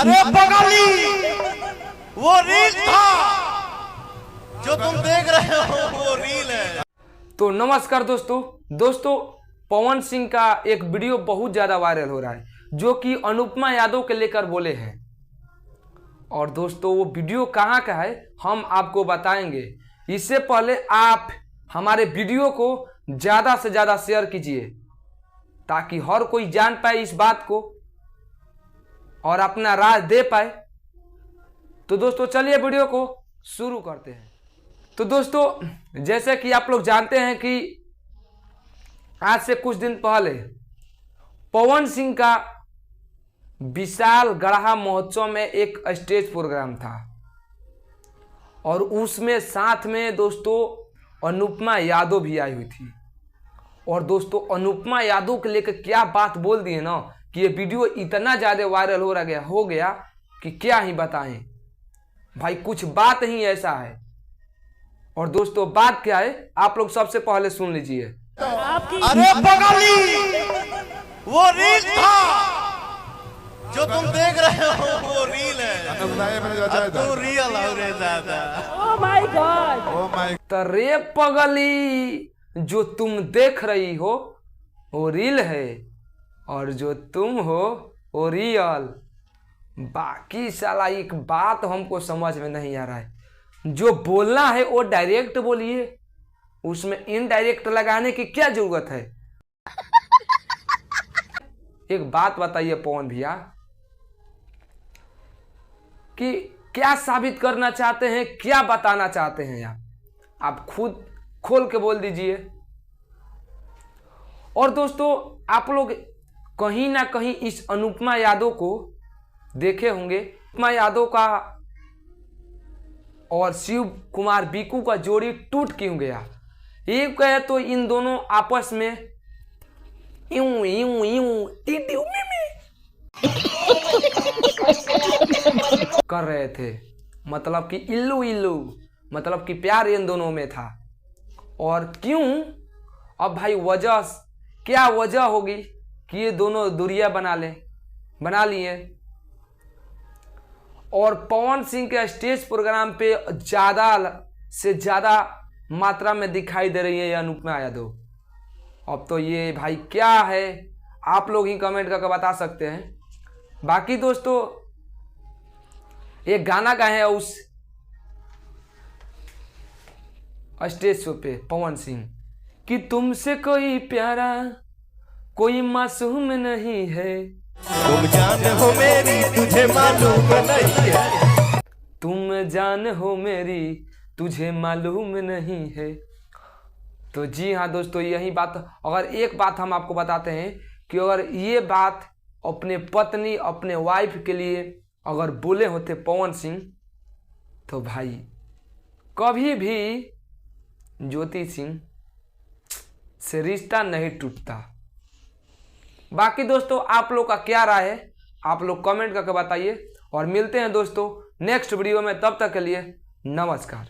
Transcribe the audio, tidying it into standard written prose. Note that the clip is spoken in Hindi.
अरे बगाली वो रील था जो तुम देख रहे हो, वो रील है। तो नमस्कार दोस्तों पवन सिंह का एक वीडियो बहुत ज़्यादा वायरल हो रहा है जो कि अनुपमा यादव के लेकर बोले हैं। और दोस्तों वो वीडियो कहाँ का है हम आपको बताएंगे। इससे पहले आप हमारे वीडियो को ज़्यादा से ज़्यादा शेयर कीजिए ताकि हर कोई जान पाए इस बात को और अपना राय दे पाए। तो दोस्तों चलिए वीडियो को शुरू करते हैं। तो दोस्तों जैसे कि आप लोग जानते हैं कि आज से कुछ दिन पहले पवन सिंह का विशाल गढ़ा महोत्सव में एक स्टेज प्रोग्राम था और उसमें साथ में दोस्तों अनुपमा यादव भी आई हुई थी। और दोस्तों अनुपमा यादव के लेकर क्या बात बोल दी है ना कि ये वीडियो इतना ज़्यादा वायरल हो गया कि क्या ही बताएं भाई, कुछ बात ही ऐसा है। और दोस्तों बात क्या है आप लोग सबसे पहले सुन लीजिए। अरे बगाली वो रील था जो तुम देख रहे हो, वो रील है। तू रियल हो रे दादा। Oh my God! तरे पगली जो तुम देख रही हो वो रील है और जो तुम हो वो रियल। बाकी साला एक बात हमको समझ में नहीं आ रहा है, जो बोलना है वो डायरेक्ट बोलिए, उसमें इनडायरेक्ट लगाने की क्या जरूरत है। एक बात बताइए पवन भैया कि क्या साबित करना चाहते हैं, क्या बताना चाहते हैं आप खुद खोल के बोल दीजिए। और दोस्तों आप लोग कहीं ना कहीं इस अनुपमा यादव को देखे होंगे। अनुपमा यादव का और शिव कुमार बीकू का जोड़ी टूट क्यों गया। एक कहे तो इन दोनों आपस में यूं यूं यूं टीटी कर रहे थे, मतलब कि इल्लू इल्लू, मतलब कि प्यार इन दोनों में था। और क्यों, अब भाई क्या वजह होगी कि ये दोनों दूरियां बना लिए। और पवन सिंह के स्टेज प्रोग्राम पे ज़्यादा से ज़्यादा मात्रा में दिखाई दे रही है ये अनुपमा यादव। अब तो ये भाई क्या है आप लोग ही कमेंट करके बता सकते हैं। बाकी दोस्तों एक गाना गाए हैं उस स्टेज शो पे पवन सिंह कि तुमसे कोई प्यारा कोई मासूम नहीं है, तुम जान हो मेरी तुझे मालूम नहीं है। तुम जान हो मेरी तुझे मालूम नहीं है। तो जी हाँ दोस्तों यही बात। अगर एक बात हम आपको बताते हैं कि अगर ये बात अपने पत्नी अपने वाइफ के लिए अगर बोले होते पवन सिंह तो भाई कभी भी ज्योति सिंह से रिश्ता नहीं टूटता। बाकी दोस्तों आप लोग का क्या राय है आप लोग कमेंट करके बताइए और मिलते हैं दोस्तों नेक्स्ट वीडियो में। तब तक के लिए नमस्कार।